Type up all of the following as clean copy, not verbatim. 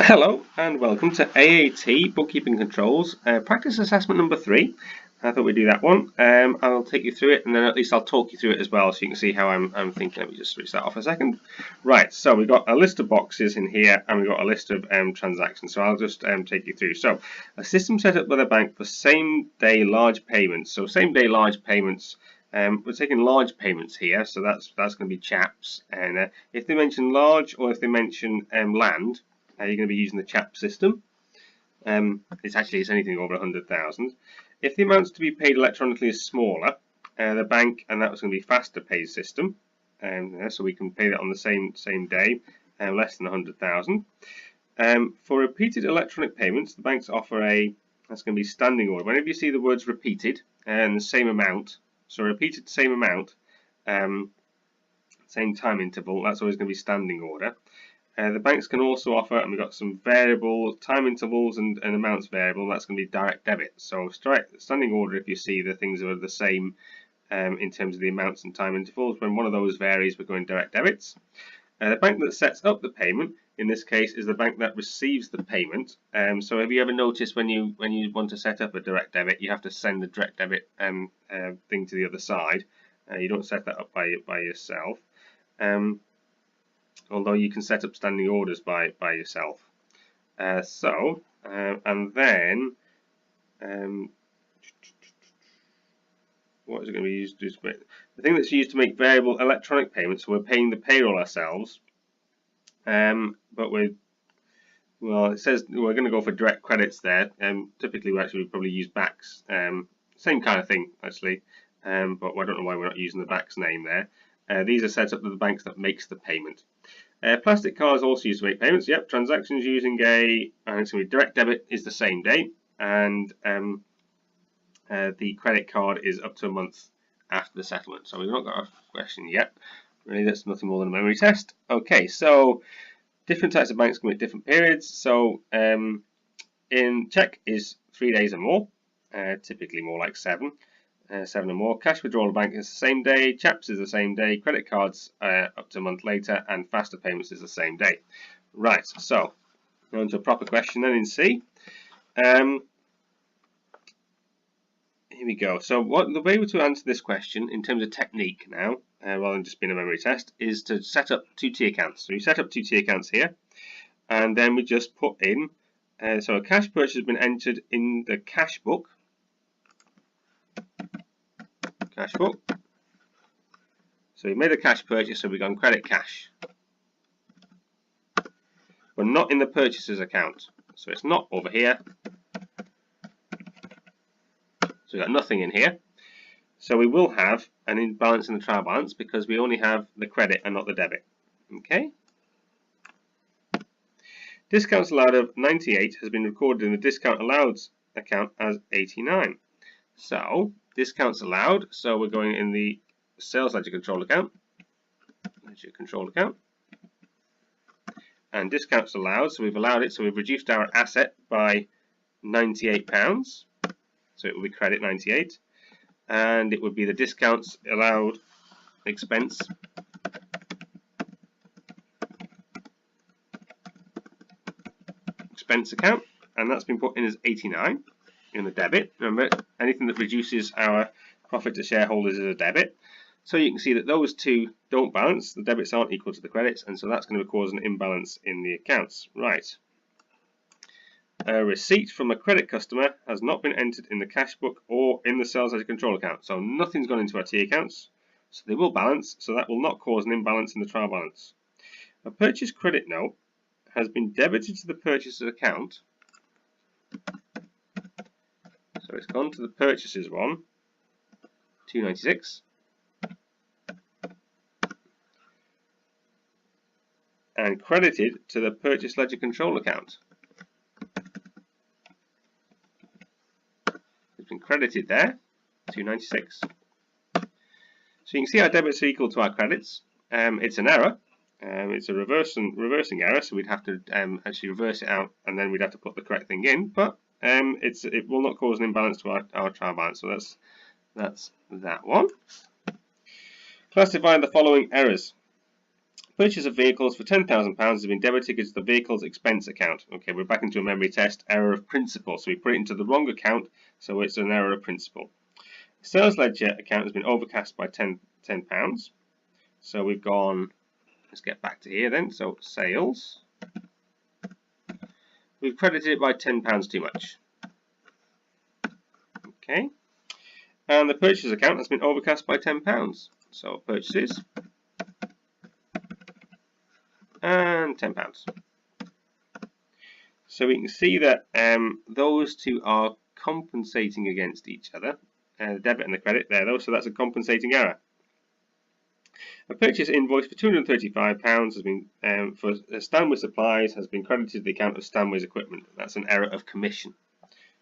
Hello and welcome to AAT Bookkeeping Controls Practice Assessment number 3. I thought we'd do that one. I'll take you through it, and then at least I'll talk you through it as well, so you can see how I'm thinking. Let me just switch that off a second. Right, so we've got a list of boxes in here, and we've got a list of transactions. So I'll just take you through. So a system set up by the bank for same-day large payments. So same-day large payments. We're taking large payments here, so that's going to be CHAPS. And if they mention large or if they mention land, you're going to be using the CHAPS system. It's anything over 100,000. If the amounts to be paid electronically is smaller, the bank, and that was going to be faster pay system, so we can pay that on the same day, less than 100,000. For repeated electronic payments, the banks offer that's going to be standing order. Whenever you see the words repeated and the same amount, so repeated same amount, same time interval, that's always going to be standing order. The banks can also offer, and we've got some variable time intervals and amounts variable, and that's going to be direct debit. So standing order, if you see the things are the same in terms of the amounts and time intervals, when one of those varies, we're going direct debits. The bank that sets up the payment, in this case, is the bank that receives the payment. So have you ever noticed when you want to set up a direct debit, you have to send the direct debit thing to the other side. You don't set that up by yourself. Although you can set up standing orders by yourself. And then what is it going to be used to? The thing that's used to make variable electronic payments, so we're paying the payroll ourselves, but it says we're going to go for direct credits there. Typically, we probably use backs. Same kind of thing actually, but I don't know why we're not using the backs name there. These are set up to the banks that makes the payment. Plastic cards also used to make payments. Yep, transactions using it's going to be direct debit is the same day, and the credit card is up to a month after the settlement. So we've not got a question yet. Really, that's nothing more than a memory test. Okay, so different types of banks can make different periods. So in check is 3 days or more, typically more like 7. 7 or more. Cash withdrawal bank is the same day, CHAPS is the same day, credit cards up to a month later, and faster payments is the same day. Right, so on to a proper question then in C. Here we go. So the way to answer this question in terms of technique now, rather than just being a memory test, is to set up 2 T accounts. So we set up 2 T accounts here, and then we just put in, so a cash purchase has been entered in the cash book. Cash book. So we made a cash purchase, so we've gone credit cash. But not in the purchaser's account. So it's not over here. So we've got nothing in here. So we will have an imbalance in the trial balance because we only have the credit and not the debit. Okay? Discounts allowed of 98 has been recorded in the discount allowed account as 89. So discounts allowed, so we're going in the sales ledger control account, and discounts allowed, so we've allowed it, so we've reduced our asset by £98, so it will be credit 98, and it would be the discounts allowed expense, account, and that's been put in as 89. In the debit. Remember, anything that reduces our profit to shareholders is a debit. So you can see that those two don't balance. The debits aren't equal to the credits, and so that's going to cause an imbalance in the accounts. Right. A receipt from a credit customer has not been entered in the cash book or in the sales ledger control account. So nothing's gone into our T accounts. So they will balance, so that will not cause an imbalance in the trial balance. A purchase credit note has been debited to the purchaser's account. So it's gone to the purchases one, 296, and credited to the purchase ledger control account. It's been credited there, 296. So you can see our debits are equal to our credits. It's an error. It's a reversing error, so we'd have to actually reverse it out, and then we'd have to put the correct thing in. But it will not cause an imbalance to our trial balance. So that's that one. Classify the following errors. Purchase of vehicles for £10,000 has been debited to the vehicle's expense account. Okay, we're back into a memory test. Error of principle. So we put it into the wrong account, so it's an error of principle. Sales ledger account has been overcast by £10. So we've gone, let's get back to here then. So sales, we've credited it by £10 too much. Okay, and the purchase account has been overcast by £10. So purchases and £10. So we can see that those two are compensating against each other. The debit and the credit there though, so that's a compensating error. A purchase invoice for £235 has been for Stanway supplies has been credited to the account of Stanway's equipment. That's an error of commission.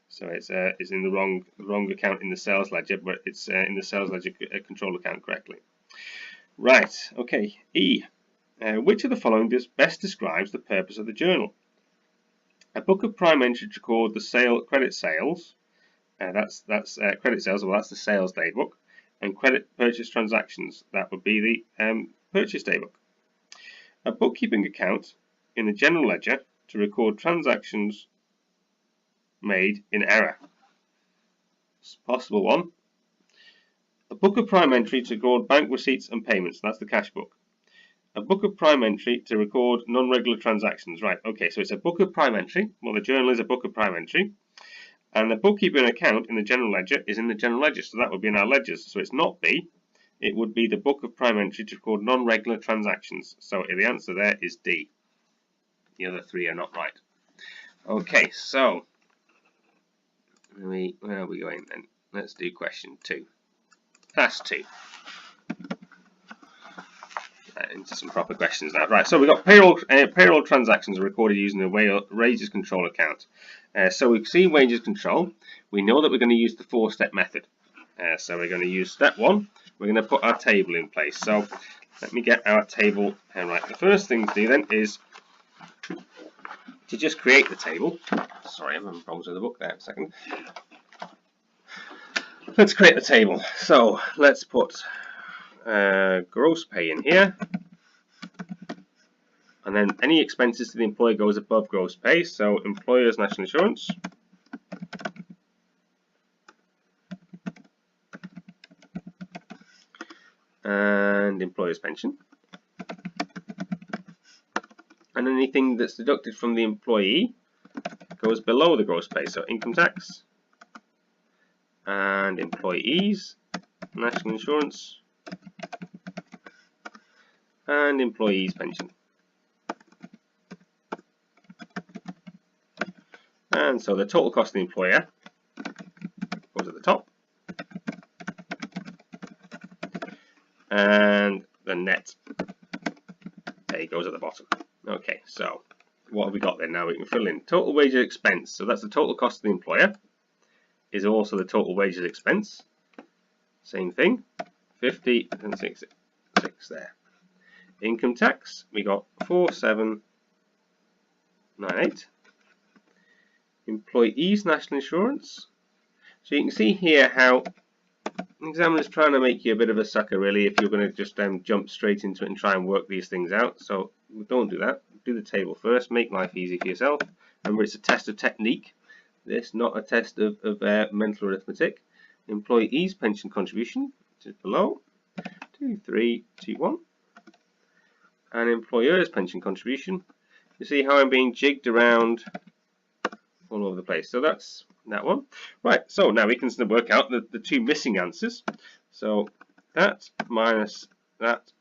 So it's in the wrong account in the sales ledger, but it's in the sales ledger control account correctly. Right. Okay. E. Which of the following best describes the purpose of the journal? A book of prime entry to record the credit sales. That's credit sales. Well, that's the sales day book. And credit purchase transactions. That would be the purchase day book. A bookkeeping account in the general ledger to record transactions made in error. It's a possible one. A book of prime entry to record bank receipts and payments. That's the cash book. A book of prime entry to record non-regular transactions. Right, okay, so it's a book of prime entry. Well, the journal is a book of prime entry. And the bookkeeping account in the general ledger is in the general ledger, so that would be in our ledgers. So it's not B. It would be the book of prime entry to record non-regular transactions. So the answer there is D. The other three are not right. Okay, so where are we going then? Let's do question 2. Task 2. Into some proper questions now. Right, so we've got payroll transactions are recorded using the wages control account. So we see wages control. We know that we're going to use the 4-step method. So we're going to use step 1. We're going to put our table in place. So let me get our table. Right, the first thing to do then is to just create the table. Sorry, I'm having problems with the book there. A second. Let's create the table. So let's put gross pay in here, and then any expenses to the employer goes above gross pay, so employer's national insurance, and employer's pension, and anything that's deducted from the employee goes below the gross pay, so income tax and employees national insurance and employees pension. And so the total cost of the employer goes at the top, and the net pay goes at the bottom. Okay, so what have we got then? Now we can fill in total wages expense. So that's the total cost of the employer, is also the total wages expense. Same thing, 50 and 6 there. Income tax, we got 4798. Employees national insurance. So you can see here how the examiner's trying to make you a bit of a sucker really if you're going to just jump straight into it and try and work these things out. So don't do that. Do the table first. Make life easy for yourself. Remember, it's a test of technique. This, not a test of mental arithmetic. Employees pension contribution, which is below 2321. And employer's pension contribution. You see how I'm being jigged around all over the place. So that's that one. Right, so now we can work out the two missing answers. So that minus that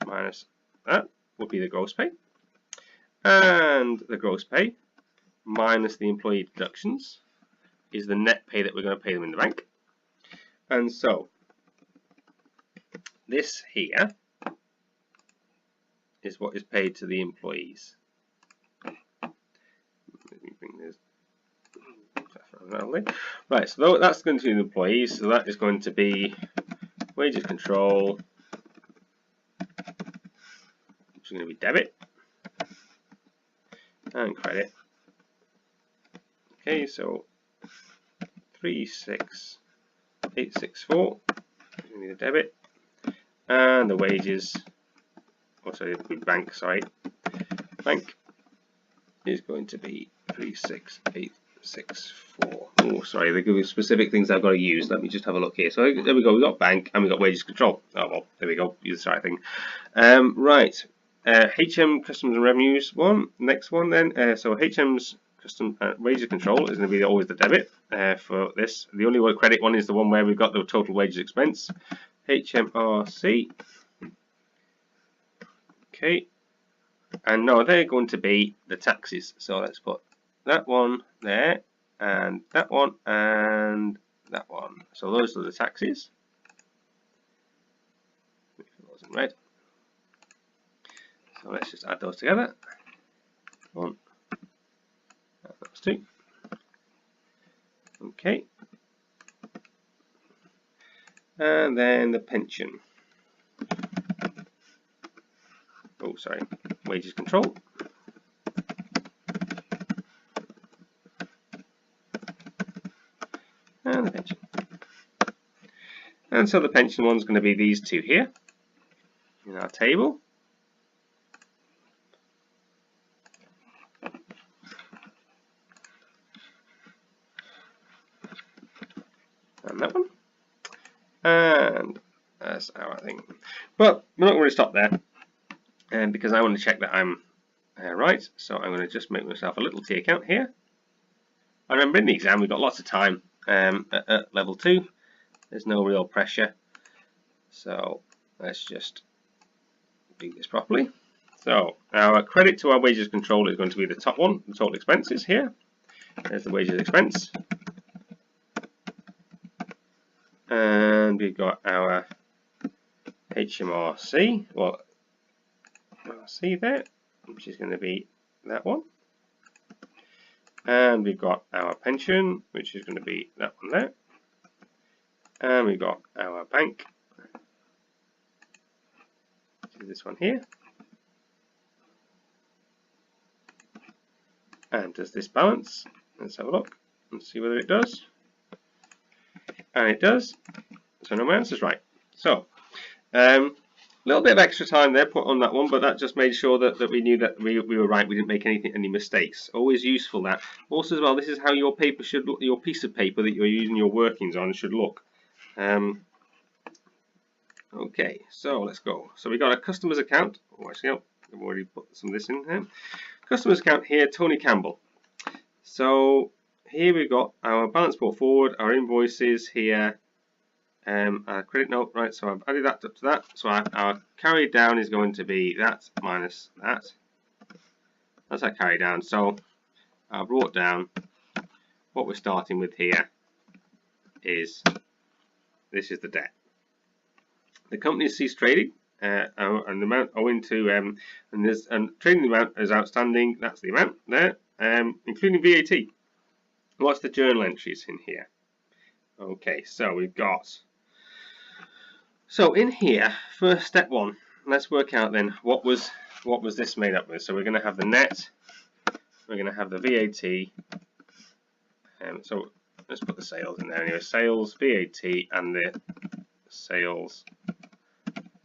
would be the gross pay. And the gross pay minus the employee deductions is the net pay that we're going to pay them in the bank. And so this here is what is paid to the employees. Let me bring this. Right, so that's going to be the employees, so that is going to be wages control, which is going to be debit, and credit. Okay, so 36864 is going to be the debit, and the wages or sorry, it'll be bank, sorry. Bank is going to be 36864. Oh, sorry, they give me specific things I've got to use. Let me just have a look here. So there we go, we've got bank and we've got wages control. Oh well, there we go, use the right thing. Right, HM customs and revenues one, next one then. So HM's custom wages control is going to be always the debit for this. The only credit one is the one where we've got the total wages expense. HMRC. Okay. And no, they're going to be the taxes. So let's put that one there, and that one, and that one. So those are the taxes. Those in red. So let's just add those together. One, and those two. Okay. And then the pension. Oh, sorry, wages control. And the pension. And so the pension one's going to be these two here in our table. And that one. And that's our thing. But we're not going to stop there. Because I want to check that I'm right, so I'm going to just make myself a little T account here. I remember in the exam we've got lots of time at level 2. There's no real pressure, so let's just do this properly. So our credit to our wages control is going to be the top one, the total expenses here. There's the wages expense, and we've got our HMRC. Well, see there, which is going to be that one, and we've got our pension, which is going to be that one there, and we've got our bank, which is this one here. And does this balance? Let's have a look and see whether it does. And it does. So no, my answer's right. So little bit of extra time there put on that one, but that just made sure that we knew that we were right. We didn't make any mistakes. Always useful that. Also as well, this is how your paper should look, your piece of paper that you're using your workings on should look. Okay, so let's go. So we got a customer's account. Oh, actually, no, I've already put some of this in here. Customer's account here, Tony Campbell. So here we've got our balance brought forward, our invoices here. Our credit note, right, so I've added that up to that, so our carry down is going to be that minus that. That's our carry down. So I brought down, what we're starting with here is, this is the debt. The company has ceased trading, and the amount owing to, and trading amount is outstanding, that's the amount there, including VAT. What's the journal entries in here? Okay, so we've got, so in here, for step 1, let's work out then what was this made up with. So we're going to have the net, we're going to have the VAT, so let's put the sales in there anyway. Sales, VAT, and the sales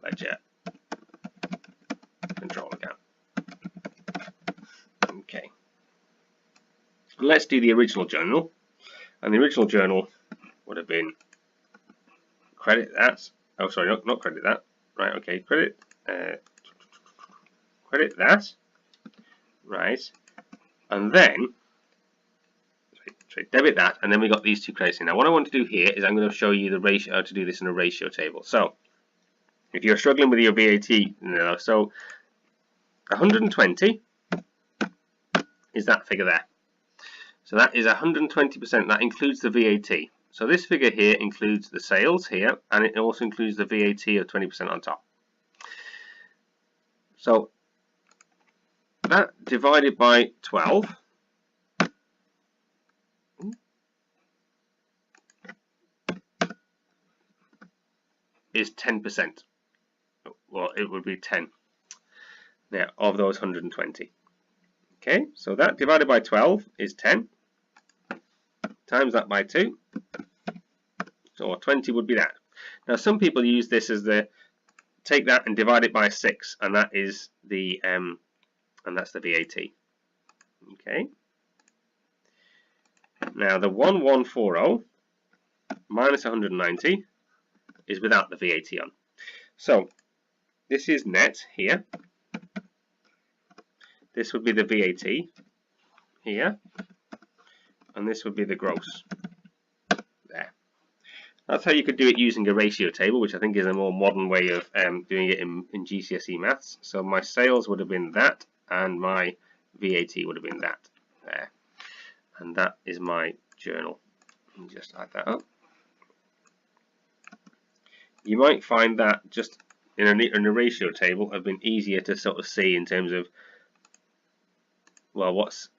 ledger control account. Okay, let's do the original journal, and the original journal would have been credit that. Oh, sorry, not credit that. Right, okay, credit that. Right, and then sorry, debit that, and then we got these two credits in. Now, what I want to do here is I'm going to show you the ratio, how to do this in a ratio table. So, if you're struggling with your VAT, so 120 is that figure there. So that is 120%. That includes the VAT. So this figure here includes the sales here, and it also includes the VAT of 20% on top. So that divided by 12 is 10%. Well, it would be 10 now of those 120. Okay, so that divided by 12 is 10. Times that by 2. So 20 would be that. Now some people use this as the take that and divide it by 6, and that is the that's the VAT. Okay. Now the 1140 minus 190 is without the VAT on. So this is net here. This would be the VAT here, and this would be the gross there. That's how you could do it using a ratio table, which I think is a more modern way of doing it in GCSE maths. So my sales would have been that, and my VAT would have been that there. And that is my journal. Let me just add that up. You might find that just in a ratio table have been easier to sort of see in terms of, well, what's,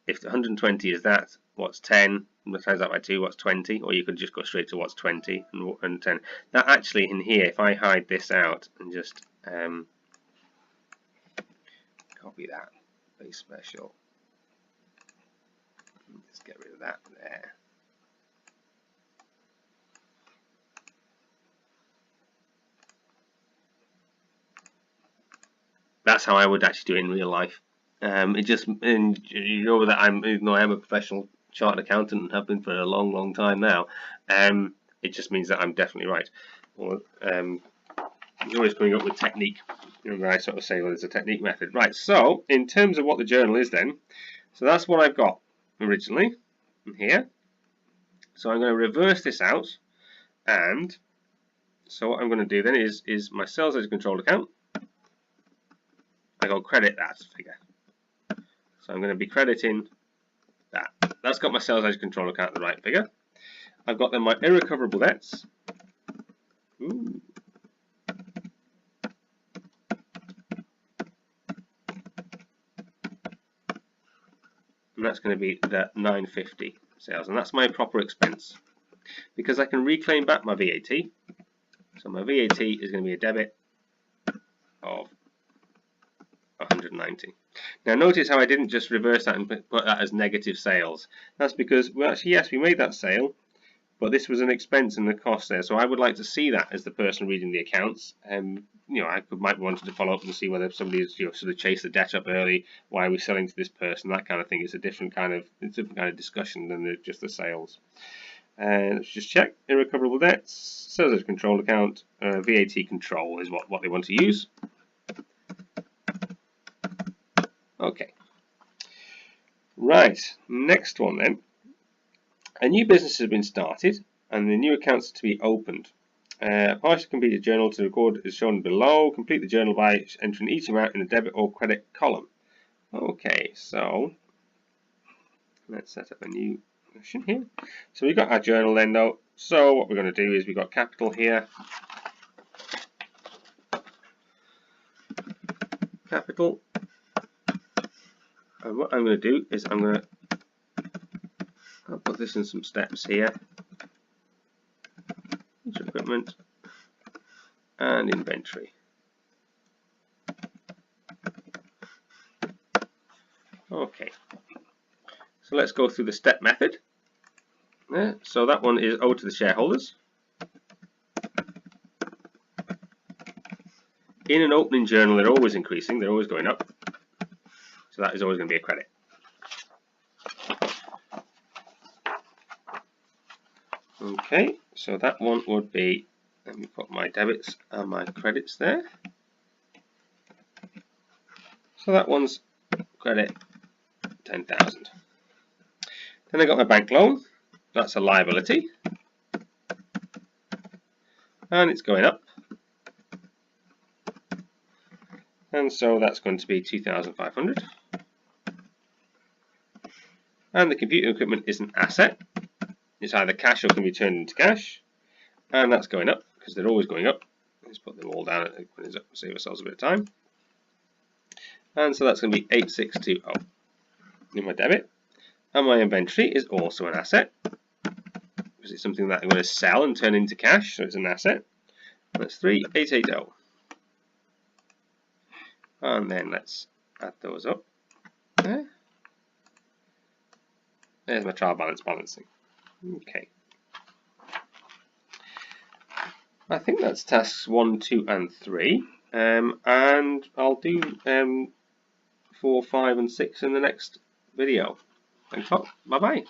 if 120 is that, what's 10, times that by 2, what's 20, or you could just go straight to what's 20 and 10. Now actually in here, if I hide this out and just copy that, base special, just get rid of that there. That's how I would actually do it in real life. It just, and you know that even though I am a professional chartered accountant and have been for a long time now, it just means that I'm definitely right. Well, it's always coming up with technique. You know, I sort of say, well, there's a technique method. Right, so in terms of what the journal is then, so that's what I've got originally in here. So I'm going to reverse this out, and so what I'm going to do then is my sales ledger control account, I go credit that figure. So I'm going to be crediting that. That's got my sales ledger control account the right figure. I've got then my irrecoverable debts. Ooh. And that's going to be the 950 sales, and that's my proper expense because I can reclaim back my VAT. So my VAT is going to be a debit of 190. Now notice how I didn't just reverse that and put that as negative sales. That's because, well, actually, yes, we made that sale, but this was an expense in the cost there. So I would like to see that as the person reading the accounts. You know, I might want to follow up and see whether somebody's, you know, sort of chased the debt up early. Why are we selling to this person? That kind of thing is a different kind of discussion than just the sales. Let's just check irrecoverable debts, sales ledger control account, VAT control is what they want to use. Okay. Right, next one then. A new business has been started and the new accounts are to be opened. A partially completed journal to record is shown below. Complete the journal by entering each amount in the debit or credit column. Okay, so let's set up a new question here. So we've got our journal then though. So what we're going to do is we've got capital here. Capital. And what I'm going to do is I'll put this in some steps here. Equipment and inventory. Okay, so let's go through the step method. So that one is owed to the shareholders. In an opening journal, they're always increasing, they're always going up. So that is always going to be a credit. Okay, so that one would be, let me put my debits and my credits there. So that one's credit 10,000. Then I got my bank loan, that's a liability. And it's going up. And so that's going to be 2,500. And the computer equipment is an asset. It's either cash or can be turned into cash. And that's going up because they're always going up. Let's put them all down when it's up, save ourselves a bit of time. And so that's going to be 8620 in my debit. And my inventory is also an asset because it's something that I'm going to sell and turn into cash, so it's an asset. That's 3880. And then let's add those up. There. There's my trial balance balancing. Okay. I think that's tasks 1, 2 and 3, and I'll do 4, 5 and 6 in the next video. Thanks a lot, bye bye.